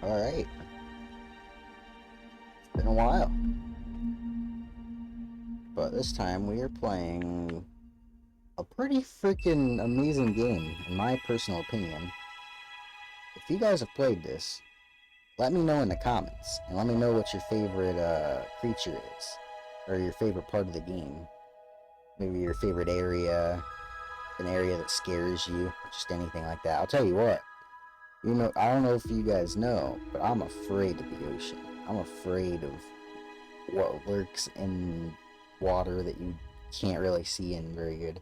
Alright. It's been a while. But this time we are playing a pretty freaking amazing game, in my personal opinion. If you guys have played this, let me know in the comments, and let me know what your favorite creature is, or your favorite part of the game. Maybe your favorite area, an area that scares you, just anything like that. I'll tell you what, I don't know if you guys know, but I'm afraid of the ocean. I'm afraid of what lurks in water that you can't really see in very good.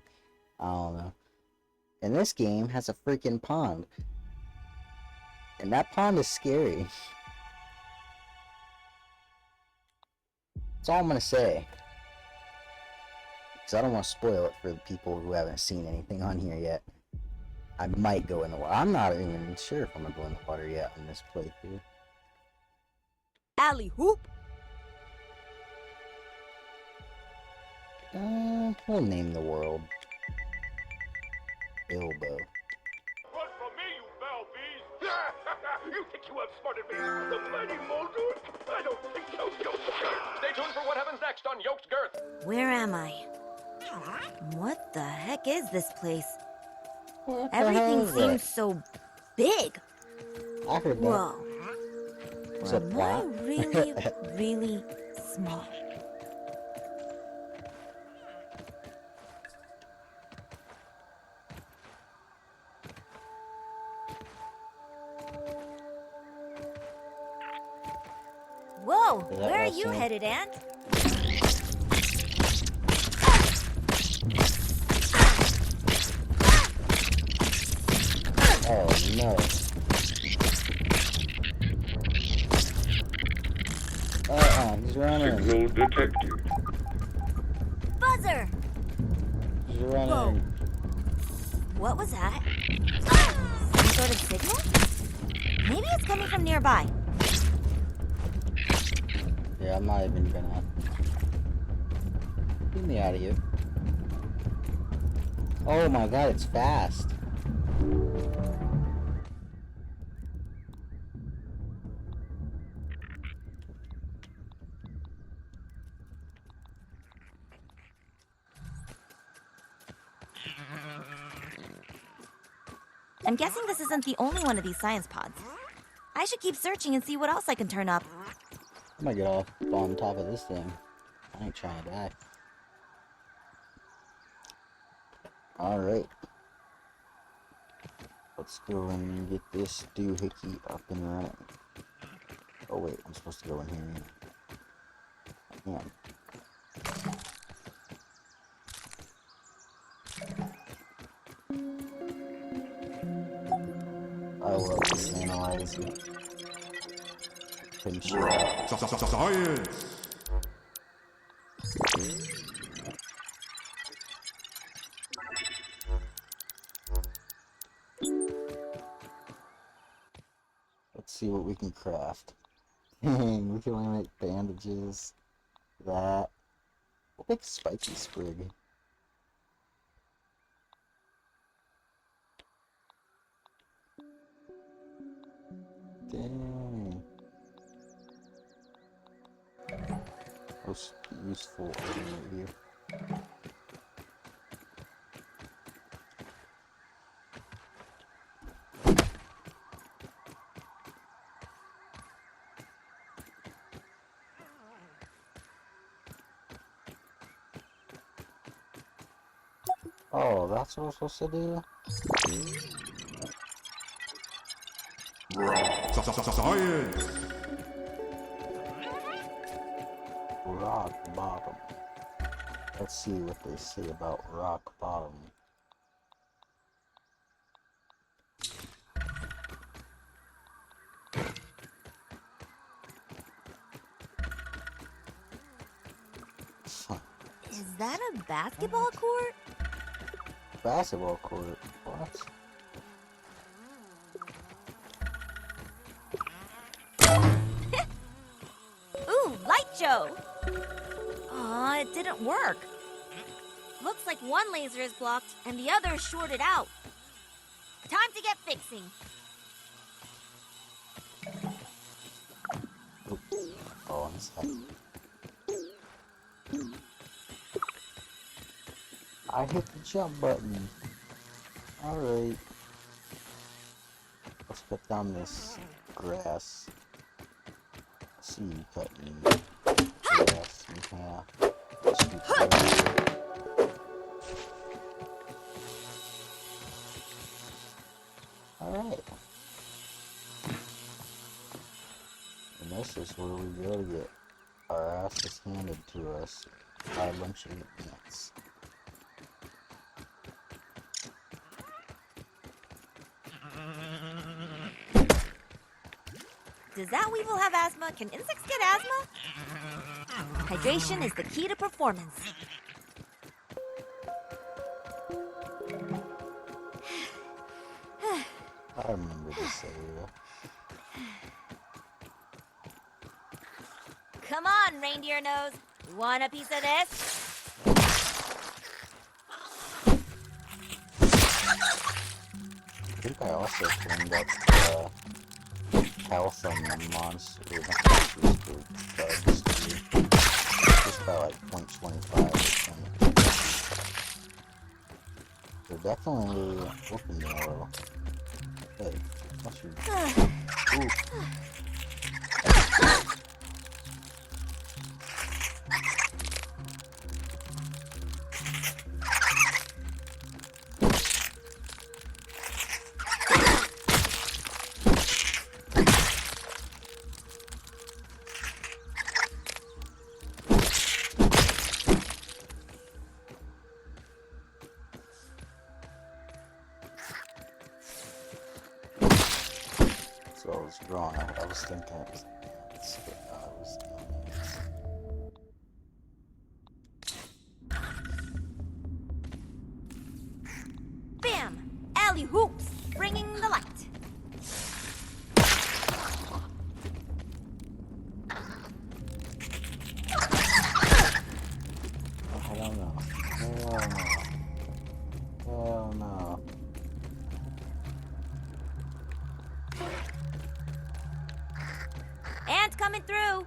I don't know. And this game has a freaking pond. And that pond is scary. That's all I'm gonna say. Because I don't want to spoil it for the people who haven't seen anything on here yet. I might go in the water. I'm not even sure if I'm gonna go in the water yet on this playthrough. Alley hoop. We'll name the world Bilbo. Run from me, you foul beast! You think you outsmarted me? The mighty Moldud? I don't think so, Yokes Girth. Stay tuned for what happens next on Yokes Girth. Where am I? What the heck is this place? What the hell Everything is seems that? so big. I heard that. Whoa. It's a Am I plot. really, really small? Whoa, Is that where are last you one? headed, Ant? Oh no. He's running. Signal detected. Buzzer! He's running. Whoa. What was that? Some sort of signal? Maybe it's coming from nearby. Yeah, I'm not even gonna. Get me out of here. Oh my god, it's fast. I'm guessing this isn't the only one of these science pods. I should keep searching and see what else I can turn up. I'm gonna get off on top of this thing. I ain't trying to die. Alright. Let's go and get this doohickey up and running. Oh wait, I'm supposed to go in here. I am. I love this analyzer. Pin shit out. Science! Let's see what we can craft. Dang, we can only make bandages. That. We'll make spiky sprig. Dang. Most useful item right here. Oh, that's what we're supposed to do? Science! Rock bottom. Let's see what they say about rock bottom. Is that a basketball court? Basketball court. What? Ooh, light show! Aw, it didn't work. Looks like one laser is blocked and the other is shorted out. Time to get fixing. I hit the jump button. Alright. Let's cut down this grass. I see you cutting grass in half. Scoot forward. Alright. And this is where we go to get our asses handed to us by a bunch of ants. Does that weevil have asthma? Can insects get asthma? Hydration is the key to performance. I remember this area. Come on, reindeer nose. You want a piece of this? I think I also cleaned up health on the monster, not monsters, but bugs too. Just by like 0.25 or something. They're definitely open yellow. Hey, what's your... Ooh. So I was wrong. I was thinking it was ants, but no, it was aliens. Bam! Alley hoops, bringing the light. I don't know. Hell no. Hell no. Ants coming through.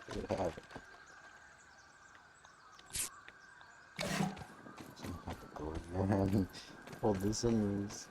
There you have it. So I have to go over here and hold this in these.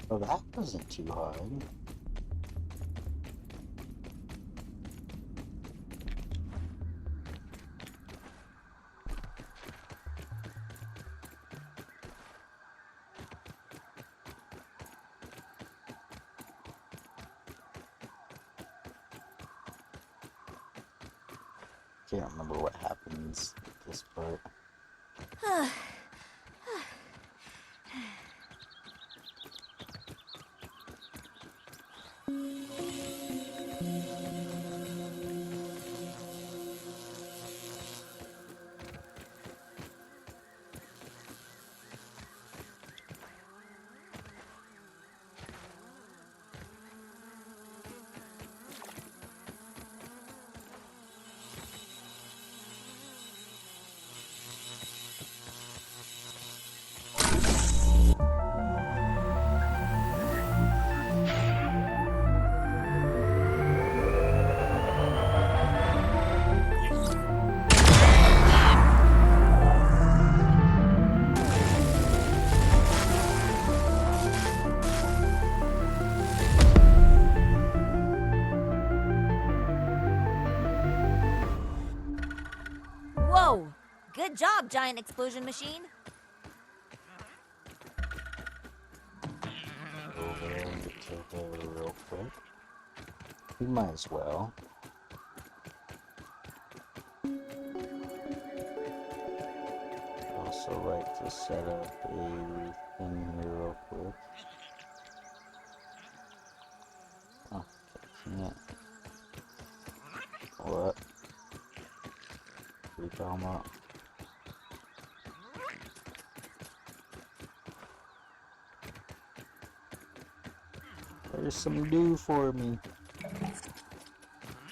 Oh, that wasn't too hard. Can't remember what happens at this part. Good job, giant explosion machine. Over there and get to there real quick. We might as well. Also like to set up a thing here real quick. Oh, can't. What? What are you talking about? There's some dew for me.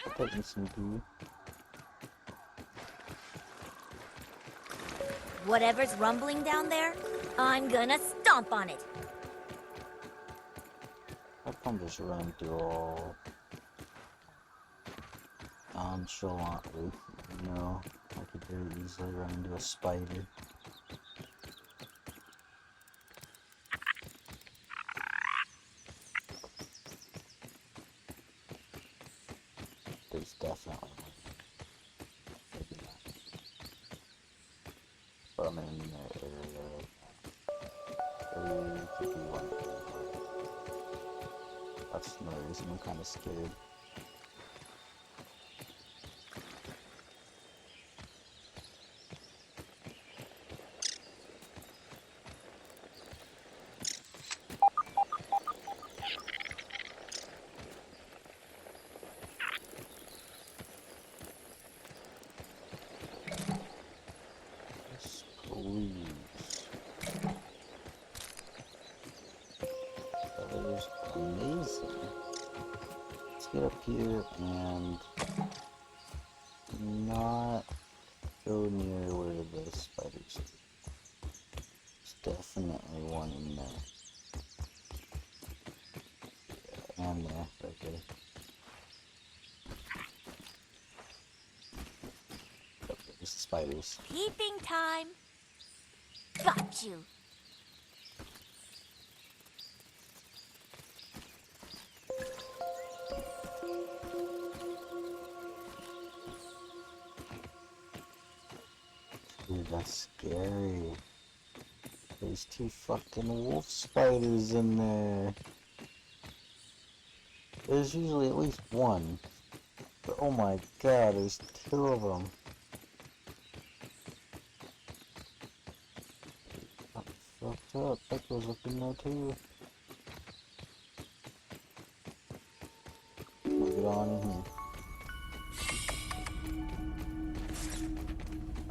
I'll take me some dew. Whatever's rumbling down there, I'm gonna stomp on it. How come just run through all nonchalantly? You know, I could very easily run into a spider. There's definitely one. Maybe not. But I'm in that area right now. There could be one. That's another reason I'm kind of scared. Amazing. Let's get up here and not go near where the spiders are. There's definitely one in there. Yeah, and there, right there. Yep, there's the spiders. Peeping time. Got you. Dude, that's scary. There's 2 fucking wolf spiders in there. There's usually at least one. But oh my god, there's 2 of them. I'm fucked up. That goes up in there too. We'll get on in here.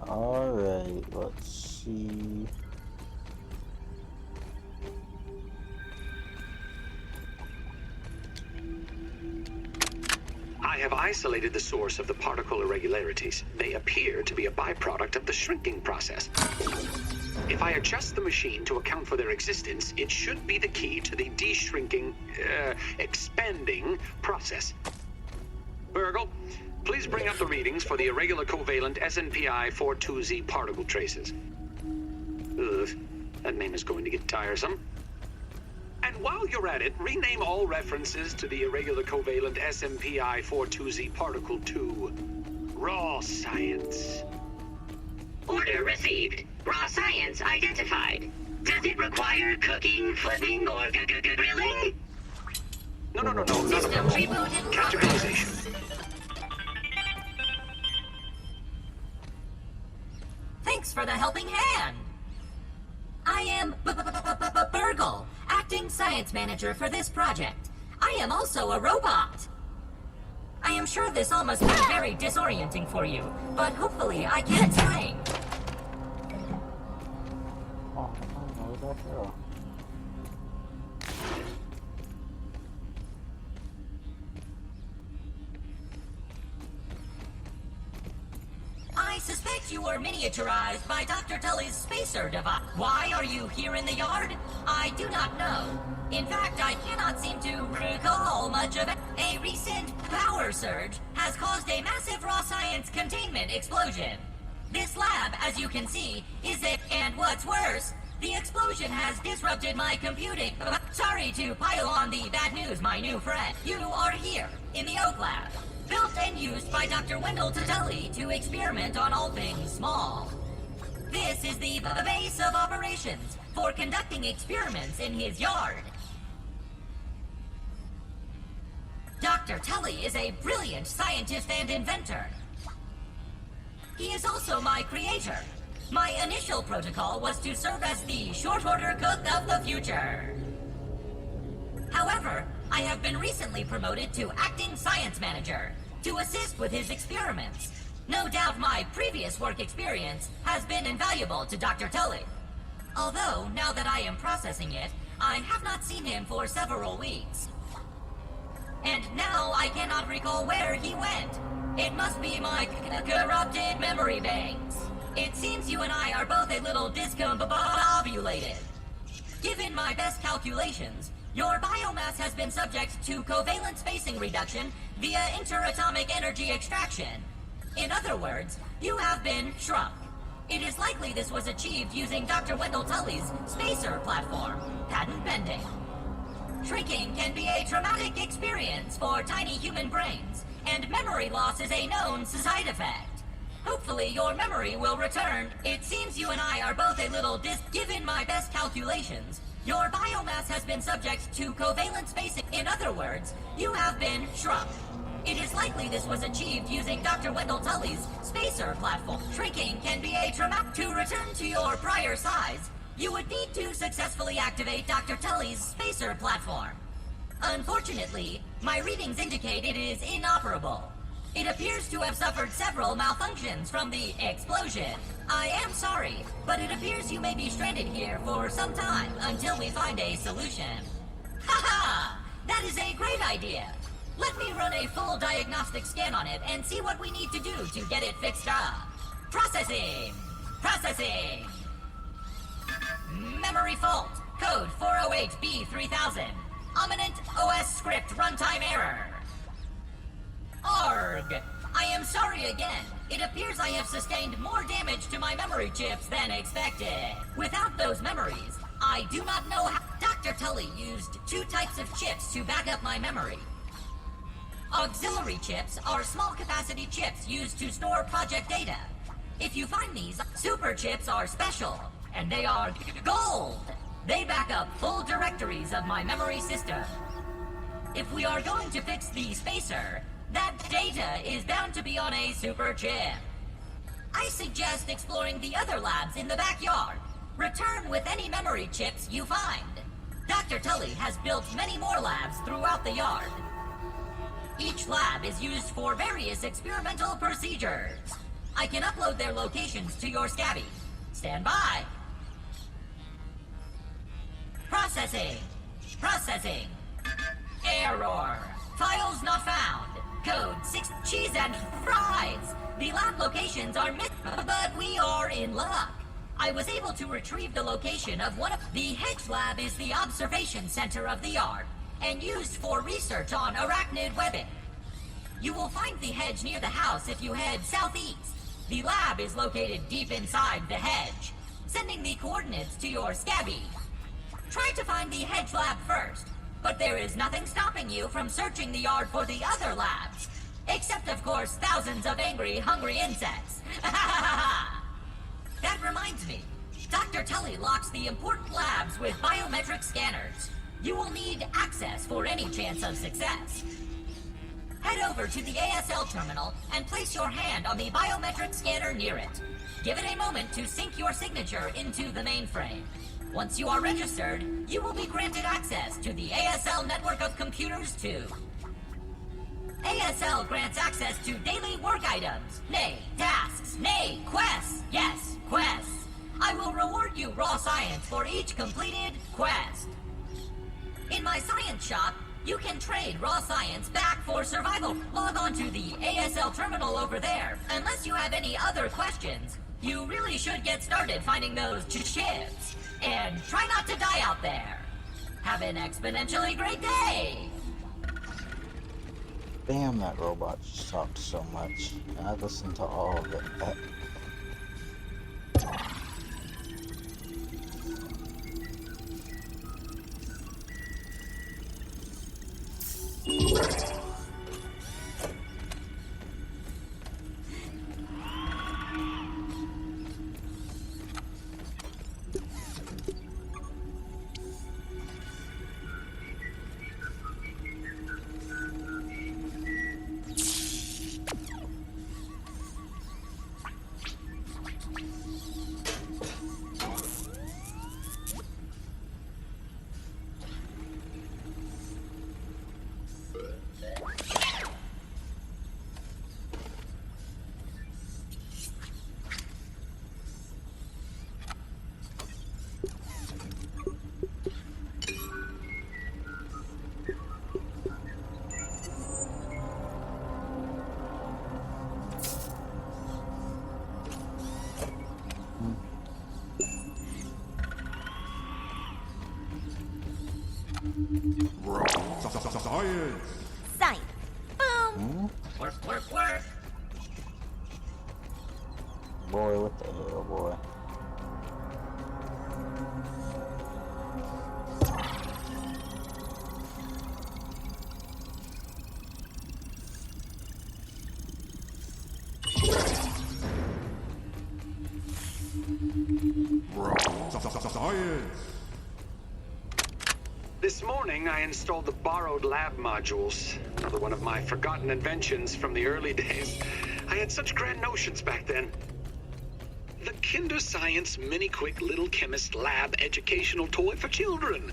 Alright, let's see. I have isolated the source of the particle irregularities. They appear to be a byproduct of the shrinking process. If I adjust the machine to account for their existence, it should be the key to the de-shrinking, expanding process. Burgle, please bring up the readings for the irregular covalent SNPI 42Z particle traces. Ugh, that name is going to get tiresome. And while you're at it, rename all references to the irregular covalent SNPI 42Z particle to Raw Science. Order received. Raw science identified. Does it require cooking, flipping, or grilling? No. System rebooted. Categorization. Thanks for the helping hand. I am Burgle, acting science manager for this project. I am also a robot. I am sure this all must be very disorienting for you, but hopefully I can explain. Oh, I don't know where that girl. I suspect you were miniaturized by Dr. Tully's spacer device. Why are you here in the yard? I do not know. In fact, I cannot seem to recall much of it. A recent power surge has caused a massive raw science containment explosion. This lab, as you can see, is it, and what's worse, the explosion has disrupted my computing. Sorry to pile on the bad news, my new friend. You are here, in the Oak Lab. Built and used by Dr. Wendell Tully to experiment on all things small. This is the base of operations for conducting experiments in his yard. Dr. Tully is a brilliant scientist and inventor. He is also my creator. My initial protocol was to serve as the short order cook of the future. However, I have been recently promoted to acting science manager to assist with his experiments. No doubt my previous work experience has been invaluable to Dr. Tully. Although, now that I am processing it, I have not seen him for several weeks. And now I cannot recall where he went. It must be my corrupted memory banks. It seems you and I are both a little discombobulated. Given my best calculations, your biomass has been subject to covalent spacing reduction via interatomic energy extraction. In other words, you have been shrunk. It is likely this was achieved using Dr. Wendell Tully's spacer platform, patent pending. Shrinking can be a traumatic experience for tiny human brains, and memory loss is a known side effect. Hopefully your memory will return. It seems you and I are both a little given my best calculations, your biomass has been subject to covalent spacing. In other words, you have been shrunk. It is likely this was achieved using Dr. Wendell Tully's spacer platform. Shrinking can be a traumatic. To return to your prior size, you would need to successfully activate Dr. Tully's spacer platform. Unfortunately, my readings indicate it is inoperable. It appears to have suffered several malfunctions from the explosion. I am sorry, but it appears you may be stranded here for some time until we find a solution. Haha! That is a great idea! Let me run a full diagnostic scan on it and see what we need to do to get it fixed up. Processing! Processing! Memory fault. Code 408B3000. Ominent OS script runtime error. Arg! I am sorry again. It appears I have sustained more damage to my memory chips than expected. Without those memories, I do not know how. Dr. Tully used 2 types of chips to back up my memory. Auxiliary chips are small capacity chips used to store project data. If you find these, super chips are special, and they are gold. They back up full directories of my memory system. If we are going to fix the spacer, that data is bound to be on a super chip. I suggest exploring the other labs in the backyard. Return with any memory chips you find. Dr. Tully has built many more labs throughout the yard. Each lab is used for various experimental procedures. I can upload their locations to your Scabby. Stand by. Processing. Processing. Error. Files not found. Code 6 cheese and fries. The lab locations are but we are in luck. I was able to retrieve the location of one of the hedge lab is the observation center of the yard and used for research on arachnid webbing. You will find the hedge near the house if you head southeast. The lab is located deep inside the hedge, sending the coordinates to your Scabby. Try to find the hedge lab first, but there is nothing stopping you from searching the yard for the other labs. Except, of course, thousands of angry, hungry insects. That reminds me. Dr. Tully locks the important labs with biometric scanners. You will need access for any chance of success. Head over to the ASL terminal and place your hand on the biometric scanner near it. Give it a moment to sync your signature into the mainframe. Once you are registered, you will be granted access to the ASL network of computers too. ASL grants access to daily work items, nay, tasks, nay, quests. Yes, quests. I will reward you raw science for each completed quest. In my science shop, you can trade raw science back for survival. Log on to the ASL terminal over there. Unless you have any other questions, you really should get started finding those chips. And try not to die out there. Have an exponentially great day! Damn, that robot just talked so much. And I listened to all of it. Science. Science. Boom. Work, work, work. Boy, what the hell, boy? Science. This morning, I installed the borrowed lab modules. Another one of my forgotten inventions from the early days. I had such grand notions back then. The Kinder Science Mini Quick Little Chemist Lab educational toy for children.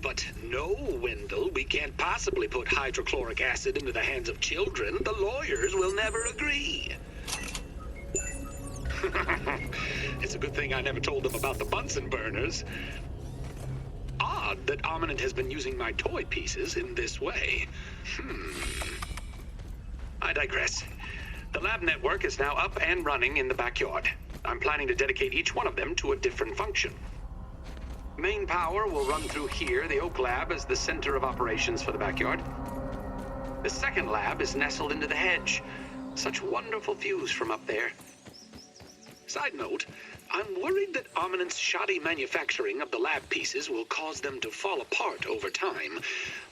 But no, Wendell, we can't possibly put hydrochloric acid into the hands of children. The lawyers will never agree. It's a good thing I never told them about the Bunsen burners. Odd that Ominent has been using my toy pieces in this way. I digress. The lab network is now up and running in the backyard. I'm planning to dedicate each one of them to a different function. Main power will run through here. The Oak Lab is the center of operations for the backyard. The second lab is nestled into the hedge. Such wonderful views from up there. Side note, I'm worried that Ominent's shoddy manufacturing of the lab pieces will cause them to fall apart over time,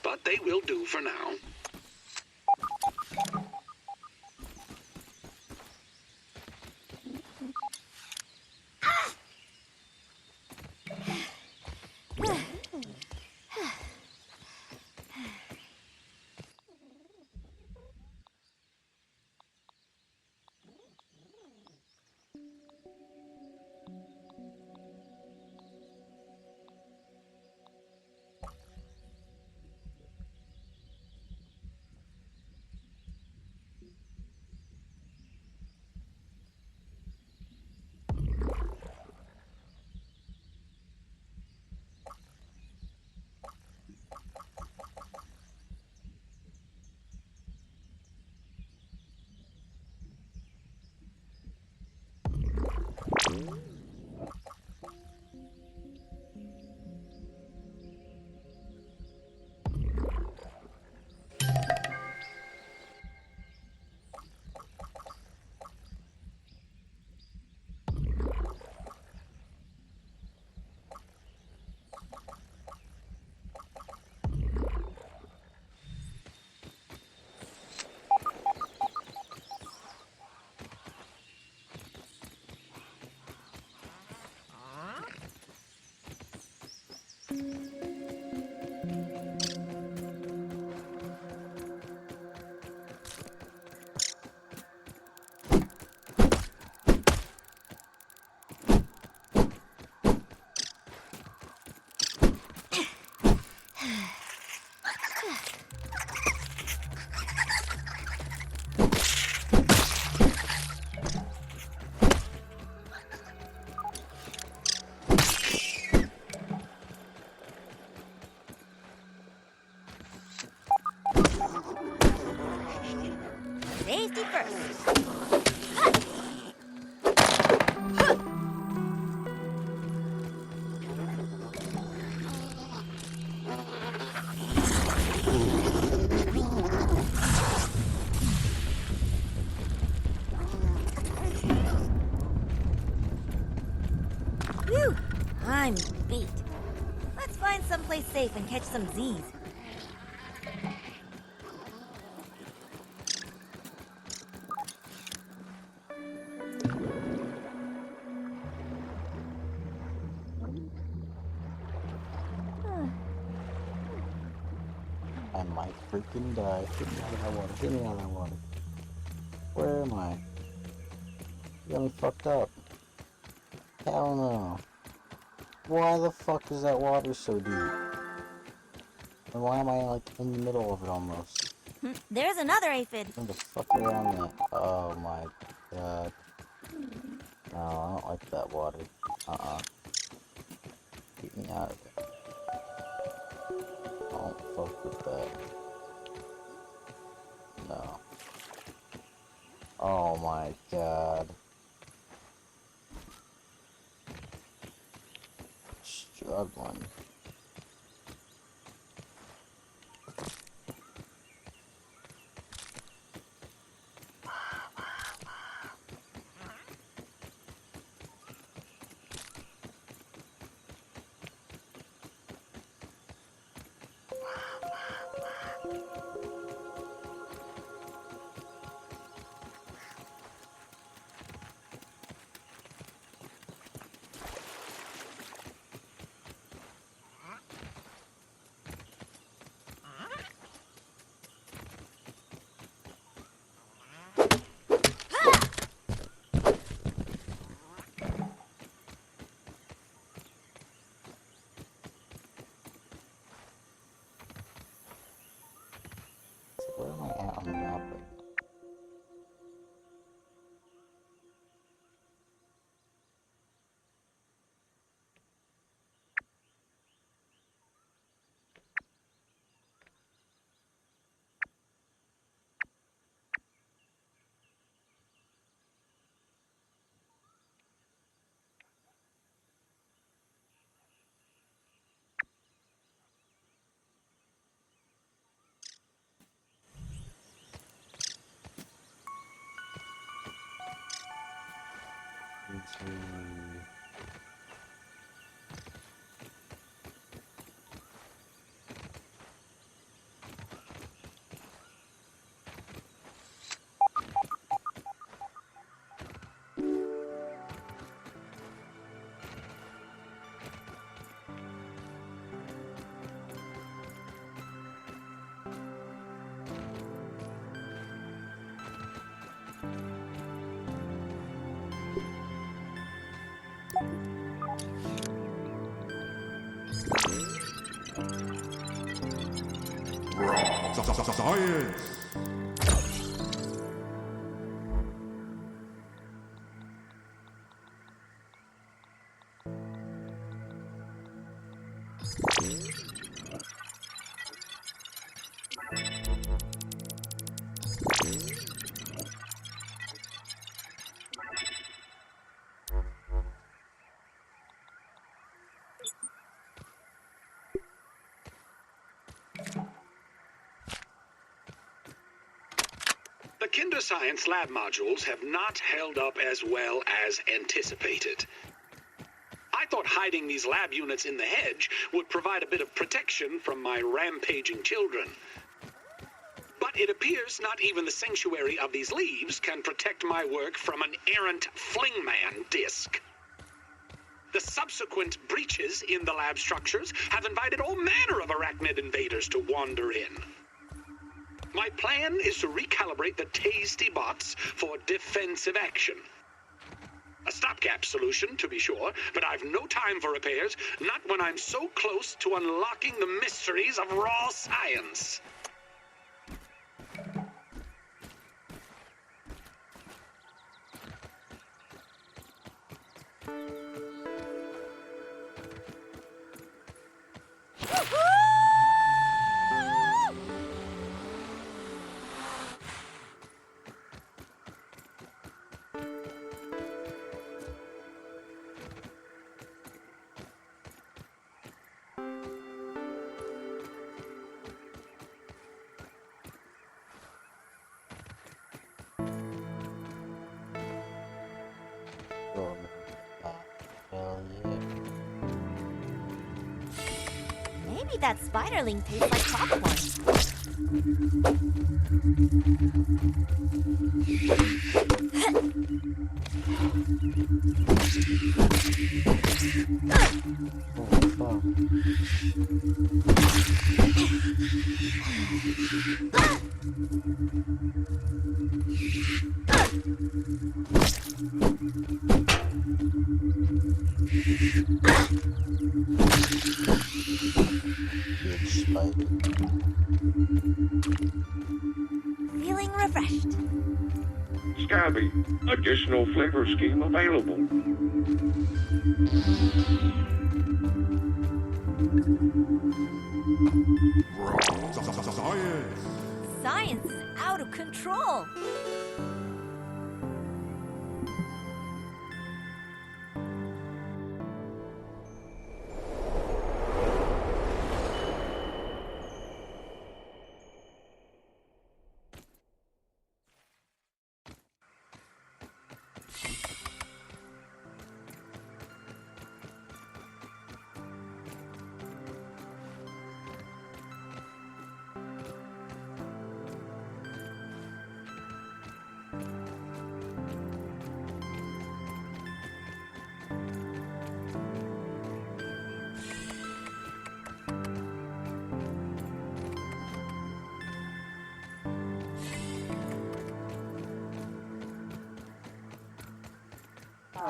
but they will do for now. Safety first. Phew, I'm beat. Let's find someplace safe and catch some Z's. I might freaking die. Get me out of that water. Get me out of that water. Where am I? You got me fucked up. Hell no. Why the fuck is that water so deep? And why am I like in the middle of it almost? There's another aphid. Where the fuck around that? Oh my god. No, I don't like that water. Get me out of it. Don't fuck with that. No. Oh my god. Struggling. Science. The Kinder Science lab modules have not held up as well as anticipated. I thought hiding these lab units in the hedge would provide a bit of protection from my rampaging children. But it appears not even the sanctuary of these leaves can protect my work from an errant flingman disc. The subsequent breaches in the lab structures have invited all manner of arachnid invaders to wander in. My plan is to recalibrate the tasty bots for defensive action. A stopgap solution, to be sure, but I've no time for repairs, not when I'm so close to unlocking the mysteries of raw science. Oh, hell yeah. Maybe that spiderling tastes like popcorn. Oh, fuck. Bitch spider. Feeling refreshed. Scabby, additional flavor scheme available. Science. Science is out of control.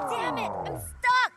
Damn it, I'm stuck!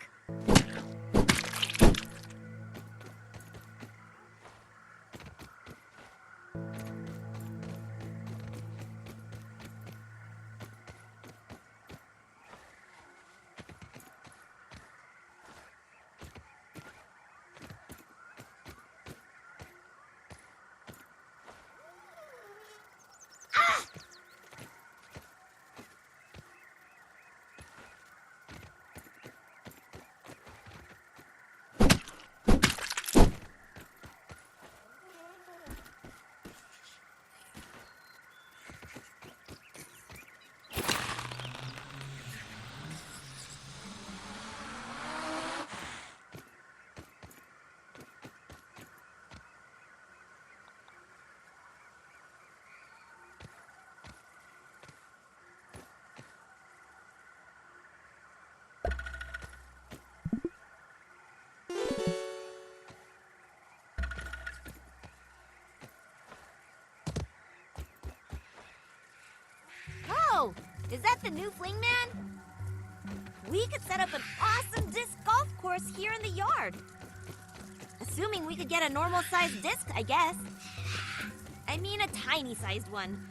Is that the new Fling Man? We could set up an awesome disc golf course here in the yard. Assuming we could get a normal-sized disc, I guess. I mean a tiny-sized one.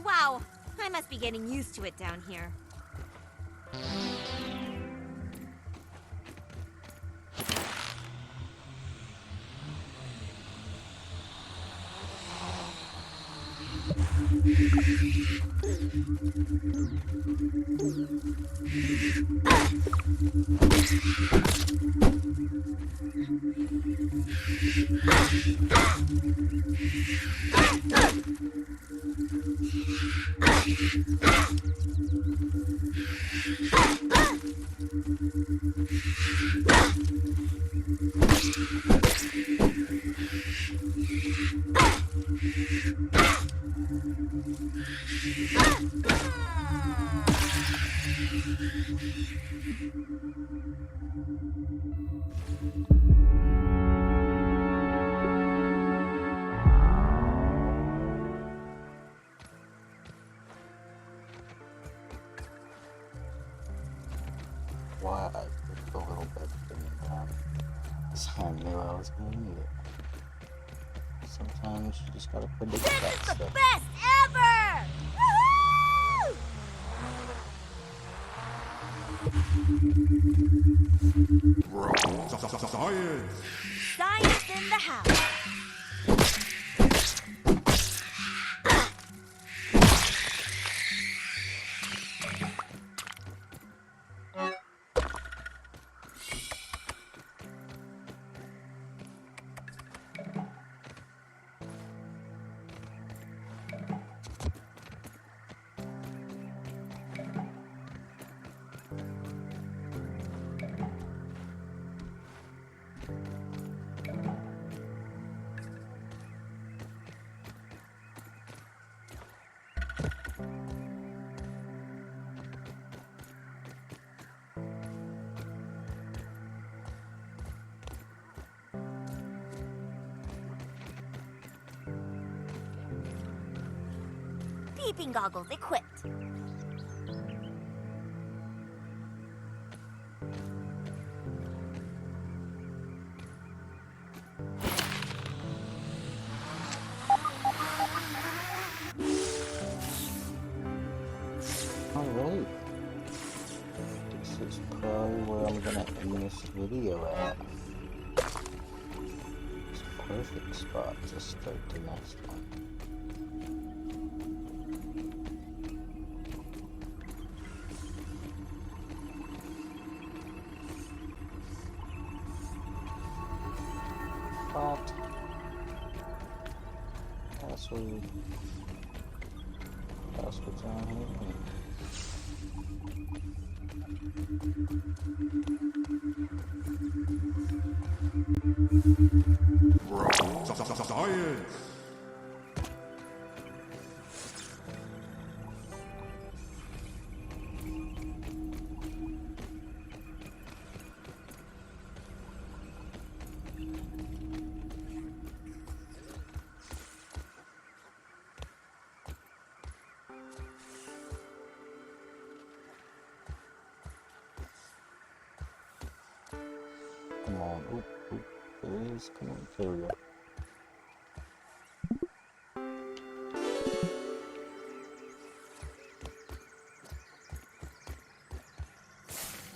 Wow, I must be getting used to it down here. Why I took a little bit than that. So I knew I was gonna need it. Sometimes you just gotta predict This that is the stuff. best ever! Woohoo! Science! Science in the house. Peeping goggles equipped. Alright. This is probably where I'm gonna end this video at. It's a perfect spot to start the next one. But that's what's on here. Science! Come on, oop, oop, please, come on, there we go.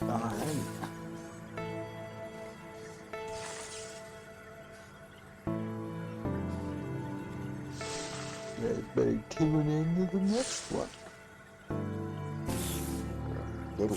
Alright. Better tune in to the next one. Did we?